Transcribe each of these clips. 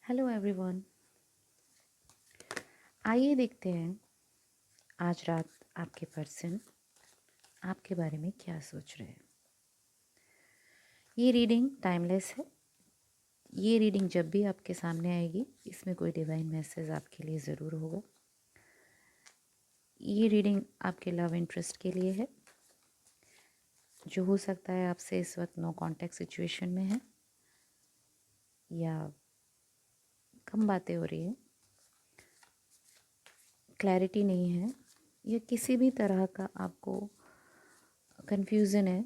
Hello everyone. आइए देखते हैं आज रात आपके पर्सन आपके बारे में क्या सोच रहे हैं। ये रीडिंग टाइमलेस है। ये रीडिंग जब भी आपके सामने आएगी इसमें कोई डिवाइन मैसेज आपके लिए ज़रूर होगा। ये रीडिंग आपके लव इंटरेस्ट के लिए है, जो हो सकता है आपसे इस वक्त नो कांटेक्ट सिचुएशन में है या कम बातें हो रही है, क्लैरिटी नहीं है या किसी भी तरह का आपको कंफ्यूजन है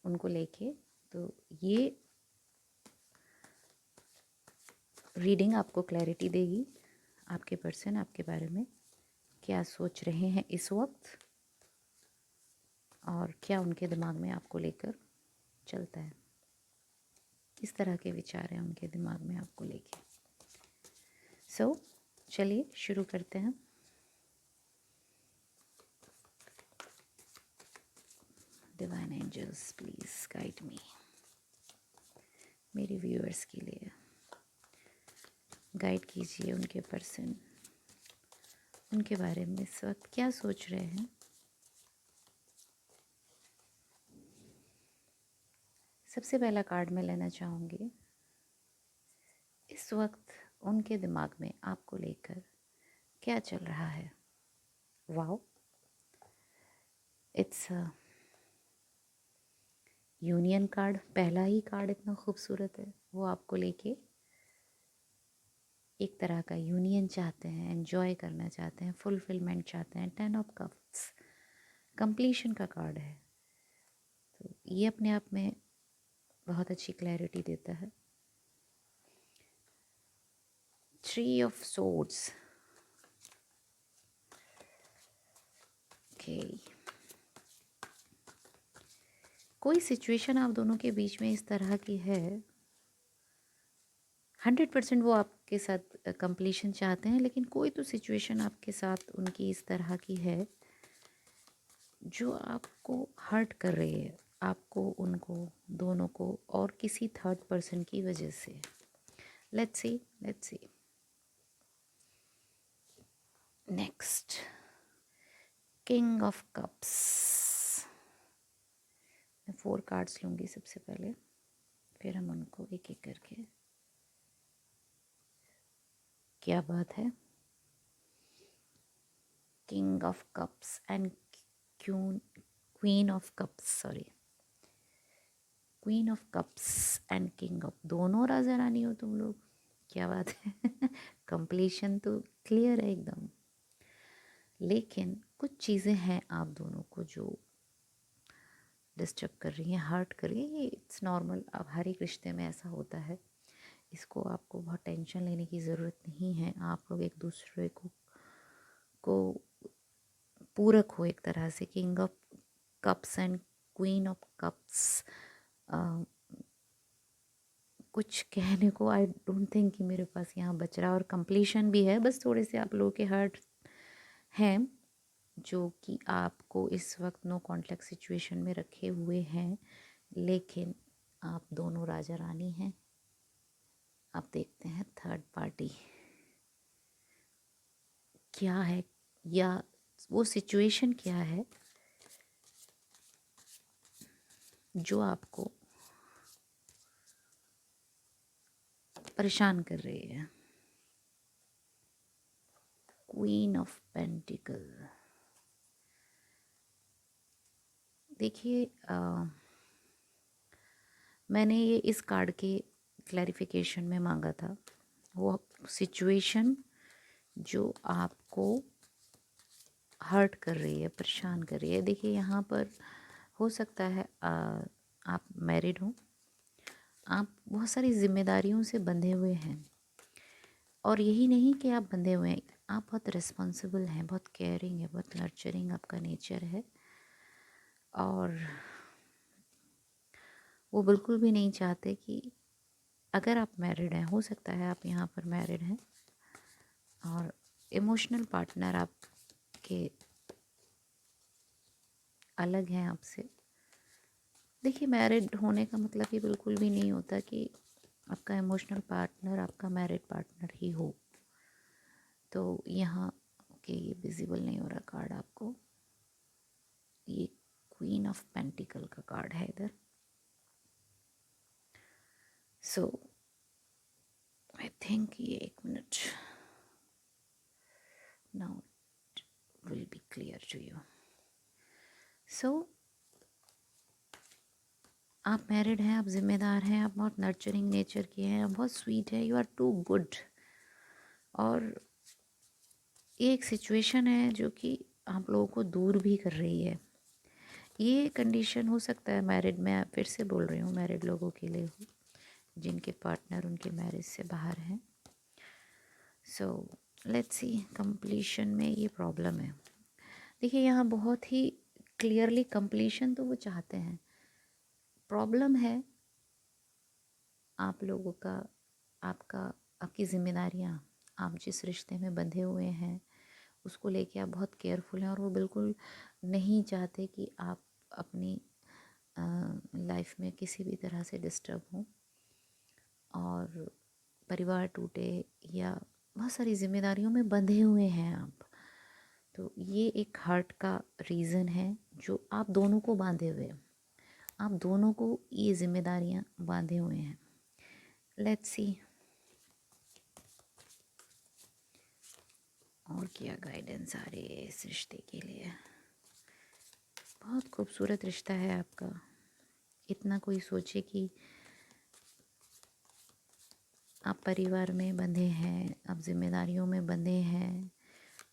उनको लेके। तो ये रीडिंग आपको क्लैरिटी देगी आपके पर्सन आपके बारे में क्या सोच रहे हैं इस वक्त और क्या उनके दिमाग में आपको लेकर चलता है, किस तरह के विचार हैं उनके दिमाग में आपको लेके। चलिए शुरू करते हैं। Divine angels please guide me. मेरे व्यूअर्स के लिए गाइड कीजिए उनके पर्सन उनके बारे में इस वक्त क्या सोच रहे हैं। सबसे पहला कार्ड मैं लेना चाहूँगी। इस वक्त उनके दिमाग में आपको लेकर क्या चल रहा है। Wow, it's a union card. पहला ही कार्ड इतना खूबसूरत है। वो आपको लेके एक तरह का यूनियन चाहते हैं, एंजॉय करना चाहते हैं, फुलफिलमेंट चाहते हैं। 10 ऑफ कप्स कंप्लीशन का कार्ड है। तो ये अपने आप में बहुत अच्छी क्लैरिटी देता है। 3 ऑफ सोर्ड्स। ओके, कोई सिचुएशन आप दोनों के बीच में इस तरह की है, 100% वो आपके साथ कंप्लीशन चाहते हैं, लेकिन कोई तो सिचुएशन आपके साथ उनकी इस तरह की है जो आपको हर्ट कर रही है, आपको, उनको, दोनों को, और किसी थर्ड पर्सन की वजह से। Let's see next, king of cups. मैं 4 कार्ड्स लूँगी सबसे पहले, फिर हम उनको एक एक करके। क्या बात है। King of cups and queen of cups, sorry, queen of cups and king of, दोनों राजा रानी हो तुम लोग। क्या बात है। कंप्लीशन तो क्लियर है एकदम, लेकिन कुछ चीज़ें हैं आप दोनों को जो डिस्टर्ब कर रही हैं, हर्ट कर रही हैं। ये इट्स नॉर्मल, अब हर एक रिश्ते में ऐसा होता है। इसको आपको बहुत टेंशन लेने की ज़रूरत नहीं है। आप लोग एक दूसरे को पूरक हो एक तरह से। King of cups and queen of cups, कुछ कहने को आई डोंट थिंक कि मेरे पास यहाँ बच रहा। और कंप्लीशन भी है, बस थोड़े से आप लोगों के हर्ट हैं जो कि आपको इस वक्त नो कॉन्टैक्ट सिचुएशन में रखे हुए हैं, लेकिन आप दोनों राजा रानी हैं। अब देखते हैं थर्ड पार्टी क्या है, या वो सिचुएशन क्या है जो आपको परेशान कर रही है। Queen of pentacle. देखिए, मैंने ये इस कार्ड के क्लैरिफिकेशन में मांगा था। वो सिचुएशन जो आपको हर्ट कर रही है, परेशान कर रही है। देखिए यहाँ पर हो सकता है आप मैरिड हो, आप बहुत सारी जिम्मेदारियों से बंधे हुए हैं, और यही नहीं कि आप बंधे हुए हैं, आप बहुत रिस्पॉन्सिबल हैं, बहुत केयरिंग है, बहुत नर्चरिंग आपका नेचर है। और वो बिल्कुल भी नहीं चाहते कि, अगर आप मैरिड हैं, हो सकता है आप यहाँ पर मैरिड हैं और इमोशनल पार्टनर आपके अलग हैं आपसे। देखिए, मैरिड होने का मतलब ये बिल्कुल भी नहीं होता कि आपका इमोशनल पार्टनर आपका मैरिड पार्टनर ही हो। तो यहाँ ओके, ये विजिबल नहीं हो रहा कार्ड आपको, ये क्वीन ऑफ पेंटिकल का कार्ड है इधर। सो आई थिंक ये 1 minute, now it will be clear to you. So आप मैरिड हैं, आप जिम्मेदार हैं, आप बहुत नर्चरिंग नेचर के हैं, आप बहुत स्वीट है, यू आर टू गुड। और ये एक सिचुएशन है जो कि आप लोगों को दूर भी कर रही है। ये कंडीशन हो सकता है मैरिड, मैं फिर से बोल रही हूँ मैरिड लोगों के लिए हो, जिनके पार्टनर उनके मैरिज से बाहर हैं। सो लेट्स सी कंप्लीशन में ये प्रॉब्लम है। देखिए यहाँ बहुत ही क्लियरली कंप्लीशन तो वो चाहते हैं, प्रॉब्लम है आप लोगों का, आपकी जिम्मेदारियाँ, आप जिस रिश्ते में बंधे हुए हैं उसको लेके आप बहुत केयरफुल हैं, और वो बिल्कुल नहीं चाहते कि आप अपनी लाइफ में किसी भी तरह से डिस्टर्ब हों और परिवार टूटे, या बहुत सारी जिम्मेदारियों में बंधे हुए हैं आप। तो ये एक हर्ट का रीज़न है जो आप दोनों को बांधे हुए हैं, आप दोनों को ये जिम्मेदारियां बांधे हुए हैं। लेट्स सी और क्या गाइडेंस आ रही है इस रिश्ते के लिए। बहुत खूबसूरत रिश्ता है आपका, इतना कोई सोचे कि आप परिवार में बंधे हैं, आप जिम्मेदारियों में बंधे हैं,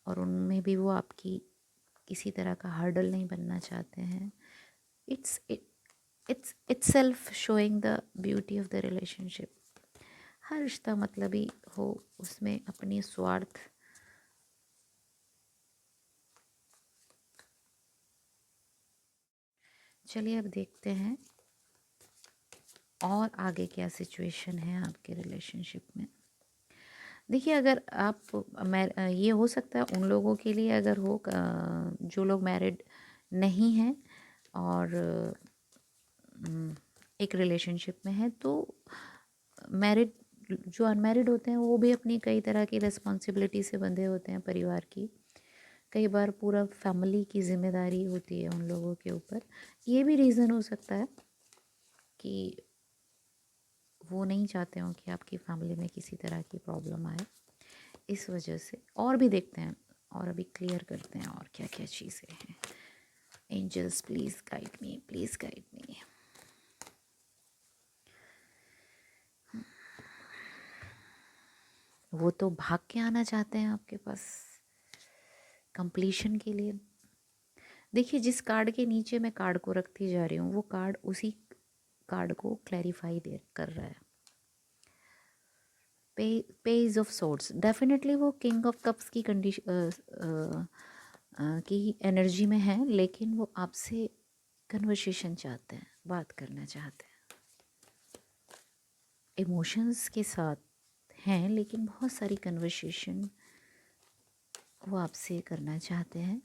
और उनमें भी वो आपकी किसी तरह का हर्डल नहीं बनना चाहते हैं। It's itself showing the beauty of the relationship. हर रिश्ता मतलबी हो, उसमें अपनी स्वार्थ चलिए अब देखते हैं और आगे क्या सिचुएशन है आपके रिलेशनशिप में। देखिए अगर आप ये हो सकता है उन लोगों के लिए अगर हो जो लोग मैरिड नहीं हैं और एक रिलेशनशिप में है, तो मैरिड जो अनमैरिड होते हैं वो भी अपनी कई तरह की रिस्पॉन्सिबिलिटी से बंधे होते हैं परिवार की। कई बार पूरा फैमिली की जिम्मेदारी होती है उन लोगों के ऊपर। ये भी रीज़न हो सकता है कि वो नहीं चाहते हो कि आपकी फैमिली में किसी तरह की प्रॉब्लम आए, इस वजह से। और भी देखते हैं और अभी क्लियर करते हैं और क्या क्या चीज़ें हैं। Angels please guide me, please guide me. वो तो भाग के आना चाहते हैं आपके पास कंप्लीशन के लिए। देखिए जिस कार्ड के नीचे मैं कार्ड को रखती जा रही हूँ वो कार्ड उसी कार्ड को क्लैरिफाई दे कर रहा है। पेज ऑफ सोर्ड्स, डेफिनेटली वो किंग ऑफ कप्स की कंडीशन की एनर्जी में है, लेकिन वो आपसे कन्वर्सेशन चाहते हैं, बात करना चाहते हैं, इमोशंस के साथ हैं, लेकिन बहुत सारी कन्वर्सेशन वो आपसे करना चाहते हैं।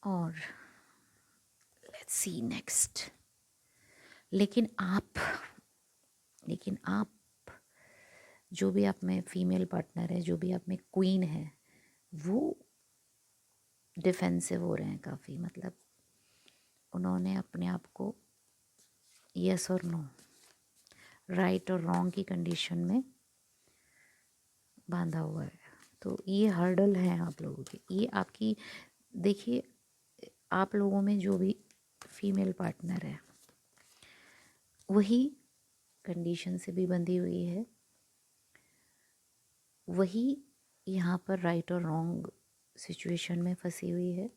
और लेट्स सी नेक्स्ट। लेकिन आप जो भी आप में फीमेल पार्टनर है, जो भी आप में क्वीन है, वो डिफेंसिव हो रहे हैं काफ़ी। मतलब उन्होंने अपने आप को यस और नो, राइट और रॉन्ग की कंडीशन में बांधा हुआ है। तो ये हर्डल है आप लोगों की, ये आपकी। देखिए आप लोगों में जो भी फीमेल पार्टनर है वही कंडीशन से भी बंधी हुई है, वही यहाँ पर राइट और रॉन्ग सिचुएशन में फंसी हुई है।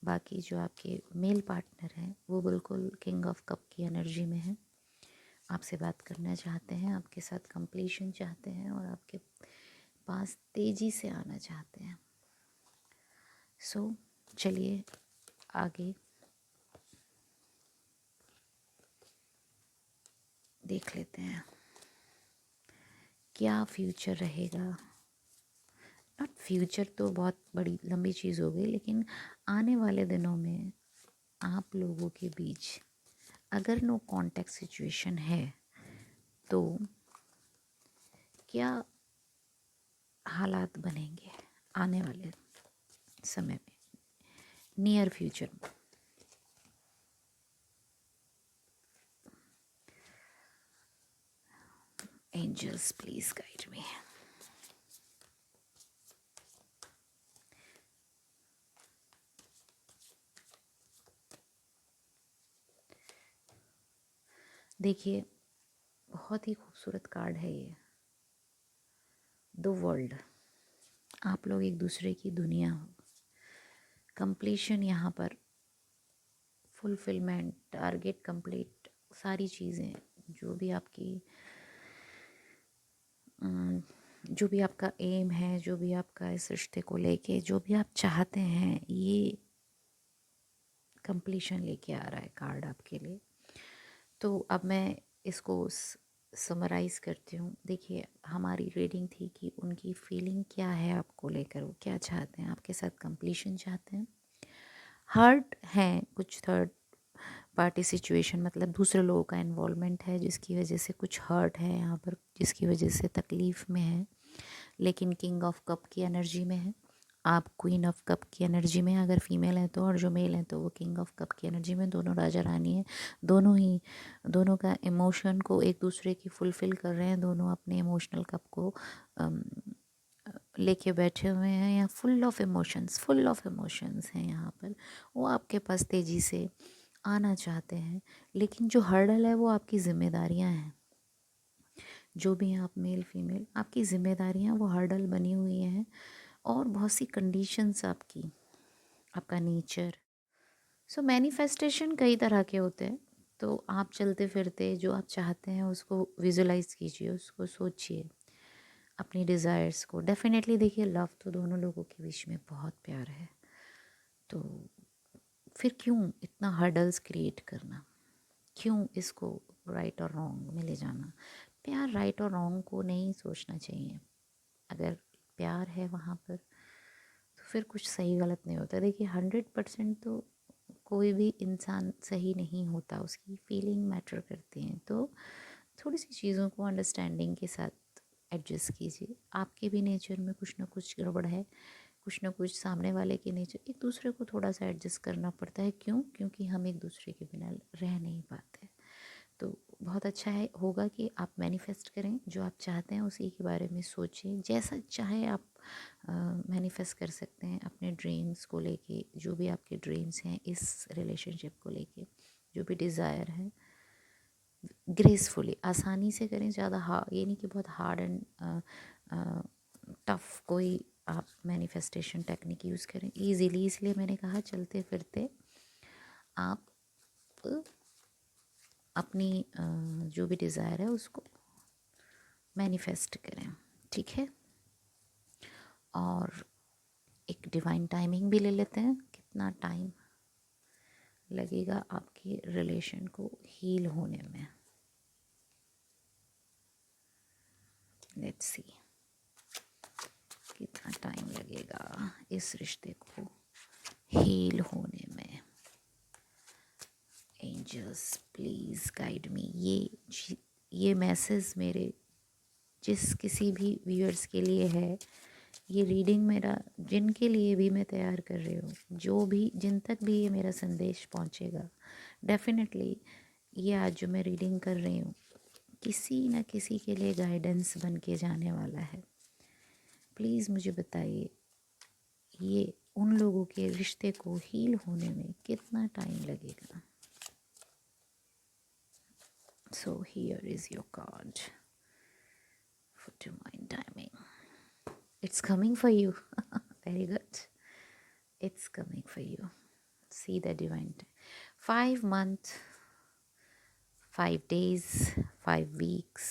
बाकी जो आपके मेल पार्टनर हैं वो बिल्कुल किंग ऑफ कप की एनर्जी में है, आपसे बात करना चाहते हैं, आपके साथ कंप्लीशन चाहते हैं, और आपके पास तेज़ी से आना चाहते हैं। सो चलिए आगे देख लेते हैं क्या फ्यूचर रहेगा। नॉट फ्यूचर तो बहुत बड़ी लंबी चीज़ हो गई, लेकिन आने वाले दिनों में आप लोगों के बीच अगर नो कांटेक्ट सिचुएशन है तो क्या हालात बनेंगे आने वाले समय में, नियर फ्यूचर में। Angels please guide me. देखिए, बहुत ही खूबसूरत कार्ड है ये, द वर्ल्ड। आप लोग एक दूसरे की दुनिया हो, कंप्लीशन यहाँ पर, फुलफिलमेंट, टारगेट कंप्लीट, सारी चीज़ें जो भी आपकी जो भी आपका एम है, जो भी आपका इस रिश्ते को लेके जो भी आप चाहते हैं, ये कंप्लीशन लेके आ रहा है कार्ड आपके लिए। तो अब मैं इसको समराइज़ करती हूँ। देखिए, हमारी रीडिंग थी कि उनकी फीलिंग क्या है आपको लेकर, वो क्या चाहते हैं, आपके साथ कंप्लीशन चाहते हैं, हर्ट हैं, कुछ थर्ड पार्टी सिचुएशन मतलब दूसरे लोगों का इन्वॉल्वमेंट है जिसकी वजह से कुछ हर्ट है यहाँ पर, जिसकी वजह से तकलीफ़ में है, लेकिन किंग ऑफ कप की एनर्जी में है, आप क्वीन ऑफ कप की एनर्जी में, अगर फीमेल है तो, और जो मेल है तो वो किंग ऑफ कप की एनर्जी में। दोनों राजा रानी है, दोनों का इमोशन को एक दूसरे की फुलफ़िल कर रहे हैं, दोनों अपने इमोशनल कप को लेके बैठे हुए हैं, या फुल ऑफ इमोशंस हैं यहाँ पर। वो आपके पास तेज़ी से आना चाहते हैं, लेकिन जो हर्डल है वो आपकी ज़िम्मेदारियाँ हैं। जो भी हैं आप, मेल फीमेल, आपकी ज़िम्मेदारियाँ वो हर्डल बनी हुई हैं, और बहुत सी कंडीशंस आपकी, आपका नेचर। सो मैनिफेस्टेशन कई तरह के होते हैं। तो आप चलते फिरते जो आप चाहते हैं उसको विजुलाइज कीजिए, उसको सोचिए, अपनी डिज़ायर्स को। डेफिनेटली देखिए, लव तो दोनों लोगों के बीच में बहुत प्यार है, तो फिर क्यों इतना हर्डल्स क्रिएट करना, क्यों इसको राइट और रॉन्ग में ले जाना। प्यार राइट और रॉन्ग को नहीं सोचना चाहिए। अगर प्यार है वहाँ पर तो फिर कुछ सही गलत नहीं होता। देखिए, 100% तो कोई भी इंसान सही नहीं होता, उसकी फीलिंग मैटर करती हैं। तो थोड़ी सी चीज़ों को अंडरस्टैंडिंग के साथ एडजस्ट कीजिए। आपके भी नेचर में कुछ ना कुछ गड़बड़ है, कुछ ना कुछ सामने वाले के नेचर, एक दूसरे को थोड़ा सा एडजस्ट करना पड़ता है। क्यों? क्योंकि हम एक दूसरे के बिना रह नहीं पाते। तो बहुत अच्छा है, होगा कि आप मैनिफेस्ट करें जो आप चाहते हैं, उसी के बारे में सोचें। जैसा चाहे आप मैनिफेस्ट कर सकते हैं अपने ड्रीम्स को लेके, जो भी आपके ड्रीम्स हैं इस रिलेशनशिप को लेके, जो भी डिज़ायर है, ग्रेसफुली, आसानी से करें। ज़्यादा ये नहीं कि बहुत हार्ड एंड टफ कोई आप मैनिफेस्टेशन टेक्निक यूज़ करें, इजीली। इसलिए मैंने कहा चलते फिरते आप अपनी जो भी डिज़ायर है उसको मैनिफेस्ट करें, ठीक है। और एक डिवाइन टाइमिंग भी ले लेते हैं, कितना टाइम लगेगा आपके रिलेशन को हील होने में। लेट्स सी कितना टाइम लगेगा इस रिश्ते को हील होने में। Angels please guide me. ये मैसेज मेरे जिस किसी भी व्यूअर्स के लिए है, ये रीडिंग मेरा जिनके लिए भी मैं तैयार कर रही हूँ, जो भी जिन तक भी ये मेरा संदेश पहुँचेगा, डेफिनेटली ये आज जो मैं रीडिंग कर रही हूँ किसी न किसी के लिए गाइडेंस बन के जाने वाला है। प्लीज़ मुझे बताइए, ये उन लोगों के रिश्ते को हील होने में कितना टाइम लगेगा। So here is your card for divine timing. It's coming for you. Very good. It's coming for you. See the divine 5 month, 5 days, 5 weeks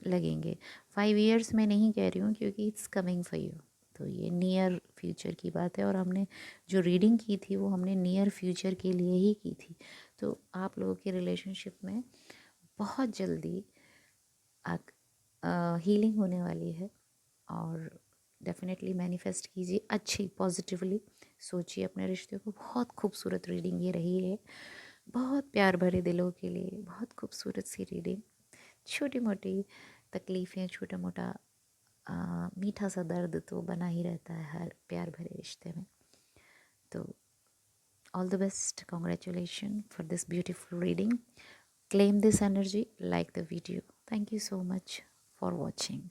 लगेंगे। 5 years में नहीं कह रही हूँ, क्योंकि इट्स कमिंग फॉर यू। तो ये नियर फ्यूचर की बात है, और हमने जो रीडिंग की थी वो हमने नियर फ्यूचर के लिए ही की थी। तो आप लोगों के रिलेशनशिप में बहुत जल्दी हीलिंग होने वाली है। और डेफिनेटली मैनिफेस्ट कीजिए, अच्छी पॉजिटिवली सोचिए अपने रिश्ते को। बहुत खूबसूरत रीडिंग ये रही है, बहुत प्यार भरे दिलों के लिए बहुत खूबसूरत सी रीडिंग छोटी मोटी तकलीफ़ें, छोटा मोटा मीठा सा दर्द तो बना ही रहता है हर प्यार भरे रिश्ते में. तो all the best, congratulations for this beautiful reading. Claim this energy, like the video. Thank you so much for watching.